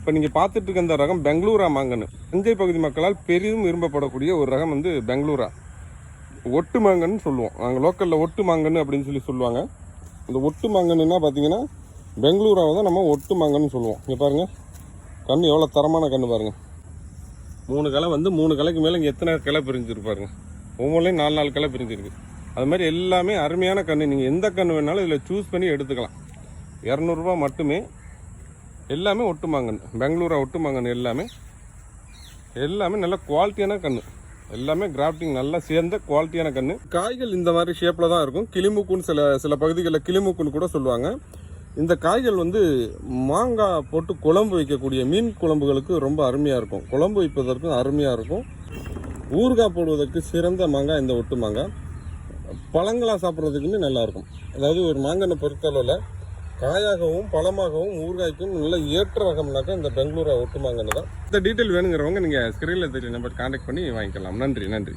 இப்போ நீங்கள் பார்த்துட்டு இருக்க இந்த ரகம் பெங்களூரா மாங்கன்னு தஞ்சை பகுதி மக்களால் பெரிதும் விரும்பப்படக்கூடிய ஒரு ரகம் வந்து பெங்களூரா ஒட்டு மாங்கன்னு சொல்லுவோம். நாங்கள் லோக்கலில் ஒட்டு மாங்கன்னு அப்படின்னு சொல்லுவாங்க. இந்த ஒட்டு மாங்கன்னுனா பார்த்தீங்கன்னா பெங்களூராவை தான் நம்ம ஒட்டு மாங்கன்னு சொல்லுவோம். இங்கே பாருங்கள், கன்று எவ்வளோ தரமான கன்று பாருங்கள். 3 கிளை வந்து 3 கிளைக்கு மேலே இங்கே எத்தனை கிளை பிரிஞ்சிருப்பாருங்க. ஒவ்வொன்றையும் 4 கிளை பிரிஞ்சிருக்கு. அது மாதிரி எல்லாமே அருமையான கன்று. நீங்கள் எந்த கன்று வேணாலும் இதில் சூஸ் பண்ணி எடுத்துக்கலாம். 200 ரூபா மட்டுமே. எல்லாமே ஒட்டு மாங்கன்று, பெங்களூரா ஒட்டு மாங்கன்று. எல்லாமே நல்ல குவாலிட்டியான கன்று. எல்லாமே கிராஃப்டிங் நல்லா சேர்ந்த குவாலிட்டியான கன்று. காய்கள் இந்த மாதிரி ஷேப்பில் தான் இருக்கும். கிளிமூக்குன்னு சில பகுதிகளில் கிளிமூக்குன்னு கூட சொல்லுவாங்க. இந்த காய்கள் வந்து மாங்காய் போட்டு குழம்பு வைக்கக்கூடிய மீன் குழம்புகளுக்கு ரொம்ப அருமையாக இருக்கும். குழம்பு வைப்பதற்கும் அருமையாக இருக்கும். ஊறுகாய் போடுவதற்கு சிறந்த மாங்காய் இந்த ஒட்டு மாங்காய். பழங்களாக சாப்பிட்றதுக்குமே நல்லாயிருக்கும். அதாவது ஒரு மாங்கனை பொறுத்தளவில் காயாகவும் பழமாகவும் ஊறுகாய்க்கும் நல்ல ஏற்ற ரகம்னாக்கா இந்த பெங்களூரா ஒட்டு மாங்கன்னு தான். இந்த டீட்டெயில் வேணுங்கிறவங்க நீங்கள் ஸ்க்ரீனில் தெரிய நம்பர் கான்டாக்ட் பண்ணி வாங்கிக்கலாம். நன்றி.